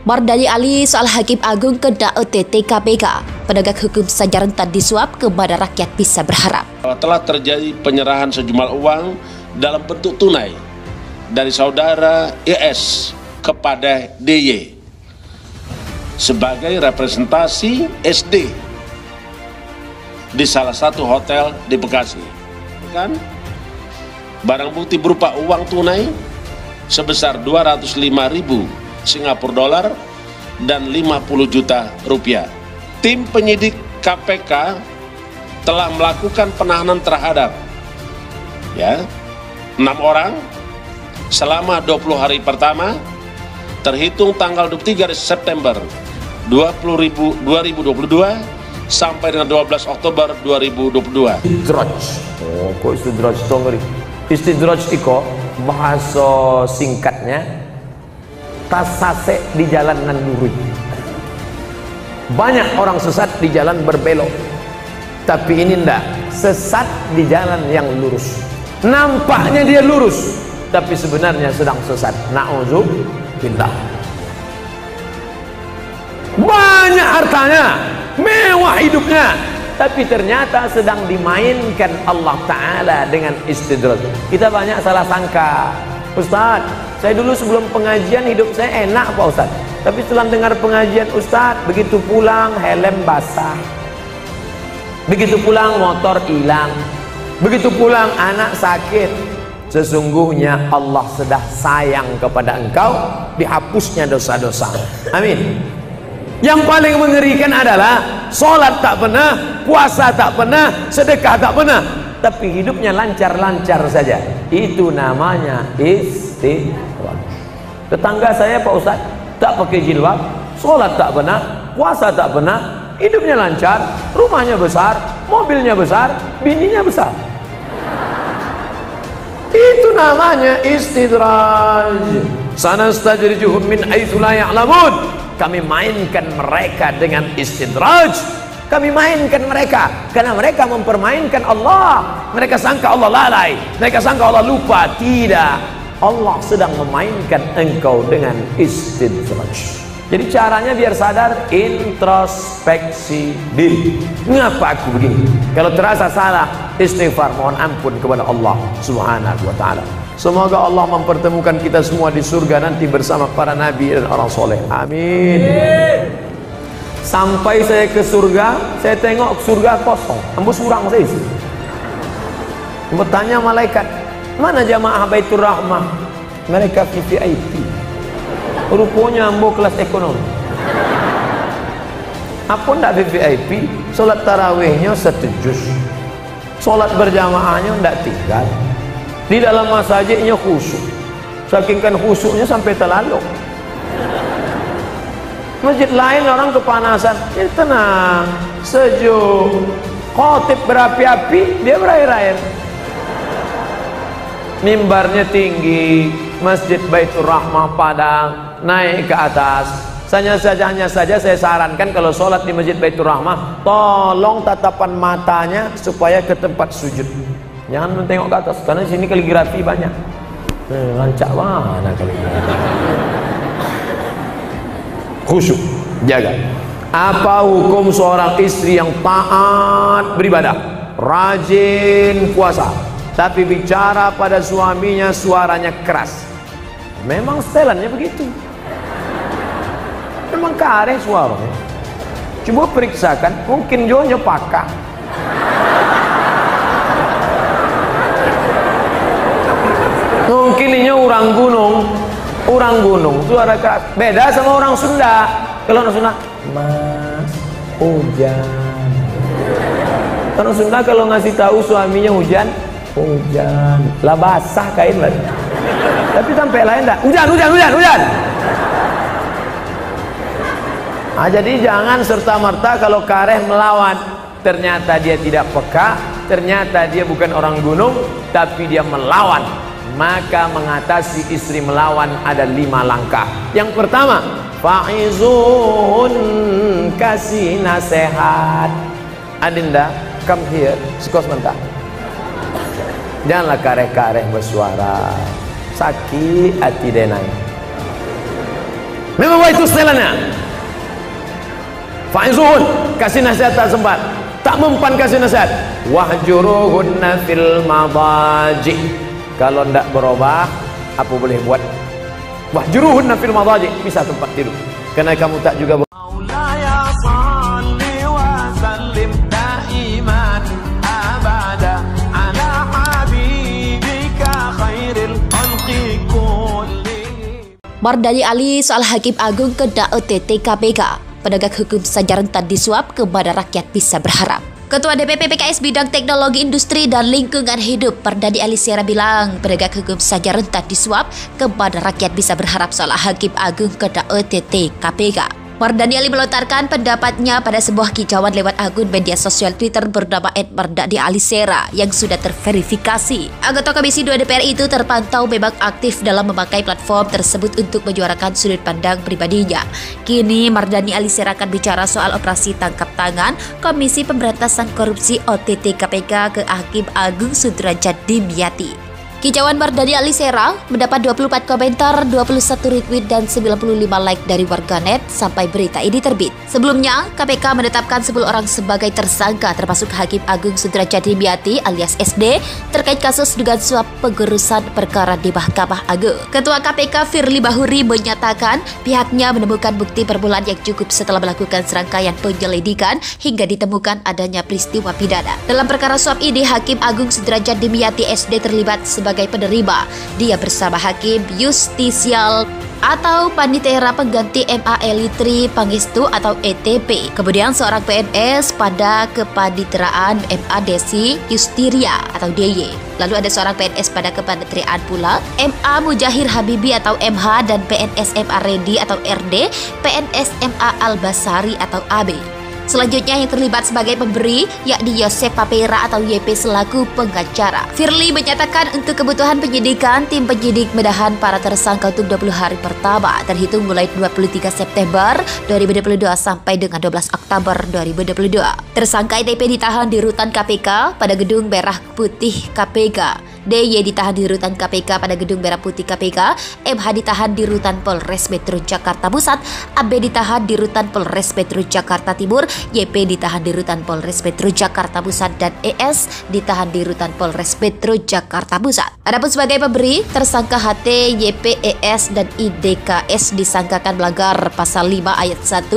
Mardani Ali soal Hakim Agung kena OTT KPK. Penegak hukum saja rentan disuap, kepada rakyat bisa berharap. Telah terjadi penyerahan sejumlah uang dalam bentuk tunai dari saudara IS kepada DY sebagai representasi SD di salah satu hotel di Bekasi. Kan? Barang bukti berupa uang tunai sebesar 205.000 Singapura dolar dan 50 juta rupiah. Tim penyidik KPK telah melakukan penahanan terhadap 6 orang selama 20 hari pertama terhitung tanggal 23 September 2022 sampai dengan 12 Oktober 2022. Istidraj. Oh, kok istidraj itu ngeri. Istidraj itu bahasa singkatnya tasase di jalan nan lurus. Banyak orang sesat di jalan berbelok, tapi ini ndak, sesat di jalan yang lurus. Nampaknya dia lurus, tapi sebenarnya sedang sesat. Na'udzubillah. Banyak hartanya, mewah hidupnya, tapi ternyata sedang dimainkan Allah Ta'ala dengan istidraj. Kita banyak salah sangka. Ustaz, saya dulu sebelum pengajian hidup saya enak Pak Ustaz, tapi setelah dengar pengajian Ustaz, begitu pulang helm basah, begitu pulang motor hilang, begitu pulang anak sakit. Sesungguhnya Allah sudah sayang kepada engkau, dihapusnya dosa-dosa. Amin. Yang paling mengerikan adalah sholat tak pernah, puasa tak pernah, sedekah tak pernah, tapi hidupnya lancar-lancar saja. Itu namanya istidraj. Tetangga saya Pak Ustaz tak pakai jilbab, sholat tak pernah, puasa tak pernah, hidupnya lancar, rumahnya besar, mobilnya besar, bininya besar. Itu namanya istidraj. Sanastajrijuhum min haitsu la ya'lamun. Kami mainkan mereka dengan istidraj. Kami mainkan mereka karena mereka mempermainkan Allah. Mereka sangka Allah lalai, mereka sangka Allah lupa. Tidak, Allah sedang memainkan engkau dengan istidraj. Jadi caranya biar sadar, introspeksi diri. Ngapa aku begini? Kalau terasa salah, istighfar, mohon ampun kepada Allah Subhanahu wa ta'ala. Semoga Allah mempertemukan kita semua di surga nanti bersama para nabi dan orang soleh. Amin. Sampai saya ke surga, saya tengok surga kosong, ambo surang saya. Bertanya malaikat, mana jamaah Baitur Rahmah? Mereka VIP. Rupanya ambo kelas ekonomi. Apa ndak VIP? Solat tarawihnya 1 juz, solat berjamaahnya ndak tinggal. Di dalam masjidnya khusyuk, saking kan khusyuknya sampai terlalu. Masjid lain orang kepanasan, ya tenang, sejuk. Khotib berapi-api, dia berair-air. Mimbarnya tinggi, Masjid Baitur Rahmah Padang, naik ke atas. Hanya saja saya sarankan kalau sholat di Masjid Baitur Rahmah, tolong tatapan matanya supaya ke tempat sujud. Jangan mentengok ke atas, karena di sini kaligrafi banyak. Lancak mana kaligrafi? Khusyuk, jaga. Apa hukum seorang istri yang taat beribadah, rajin puasa, tapi bicara pada suaminya suaranya keras? Memang setelannya begitu. Memang kareh suaranya. Coba periksakan, mungkin jonya pakak. Mungkin ini orang gunung, suara keras. Beda sama orang Sunda. Kalau orang Sunda, Mas, hujan. Orang Sunda kalau ngasih tahu suaminya hujan, lah basah kain lagi. Tapi sampai lain enggak, hujan. Jadi jangan serta-merta kalau kareh melawan, ternyata dia tidak peka, ternyata dia bukan orang gunung, tapi dia melawan. Maka mengatasi istri melawan ada 5 langkah. Yang pertama, fa'izun, kasih nasihat. Adinda, come here, sebentar. Janganlah kareh-kareh bersuara, sakit hati denai. Memang itu setelannya. Fa'izuhun, kasih nasihat tak sempat, tak mempan kasih nasihat. Wahjuruhunna fil madaji. Kalau ndak berubah, apa boleh buat? Wahjuruhunna fil madaji, bisa tempat tidur. Karena kamu tak juga Mardani Ali soal Hakim Agung kena OTT KPK. Penegak hukum saja rentan disuap, kepada rakyat bisa berharap. Ketua DPP PKS Bidang Teknologi Industri dan Lingkungan Hidup Mardani Ali Sera bilang penegak hukum saja rentan disuap, kepada rakyat bisa berharap soal Hakim Agung kena OTT KPK. Mardani Ali melontarkan pendapatnya pada sebuah kicauan lewat akun media sosial Twitter bernama @Mardani Ali Sera yang sudah terverifikasi. Anggota Komisi 2 DPR itu terpantau memang aktif dalam memakai platform tersebut untuk menyuarakan sudut pandang pribadinya. Kini Mardani Ali Sera akan bicara soal operasi tangkap tangan Komisi Pemberantasan Korupsi OTT KPK ke Hakim Agung Sudrajat Dimyati. Kicauan Mardani Ali Sera mendapat 24 komentar, 21 retweet, dan 95 like dari warganet sampai berita ini terbit. Sebelumnya, KPK menetapkan 10 orang sebagai tersangka termasuk Hakim Agung Sudrajat Dimyati alias SD terkait kasus dugaan suap pengurusan perkara di Mahkamah Agung. Ketua KPK Firly Bahuri menyatakan pihaknya menemukan bukti permulaan yang cukup setelah melakukan serangkaian penyelidikan hingga ditemukan adanya peristiwa pidana. Dalam perkara suap ini, Hakim Agung Sudrajat Dimyati SD terlibat sebagai penerima. Dia bersama Hakim Justisial atau Panitera Pengganti MA Elitri Pangestu atau ETP. Kemudian seorang PNS pada kepaniteraan MA Desi Yustiria atau DY. Lalu ada seorang PNS pada kepaniteraan pula MA Mujahir Habibi atau MH dan PNS MA Redi atau RD, PNS MA Albasari atau AB. Selanjutnya yang terlibat sebagai pemberi yakni Yosef Papera atau YP selaku pengacara. Firly menyatakan untuk kebutuhan penyidikan, tim penyidik menahan para tersangka untuk 20 hari pertama terhitung mulai 23 September 2022 sampai dengan 12 Oktober 2022. Tersangka ETP ditahan di rutan KPK pada Gedung Merah Putih KPK. DY ditahan di rutan KPK pada Gedung Merah Putih KPK, MH ditahan di rutan Polres Metro Jakarta Pusat, AB ditahan di rutan Polres Metro Jakarta Timur, YP ditahan di rutan Polres Metro Jakarta Pusat, dan ES ditahan di rutan Polres Metro Jakarta Pusat. Adapun sebagai pemberi, tersangka HT, YP, ES, dan IDKS disangkakan melanggar pasal 5 ayat 1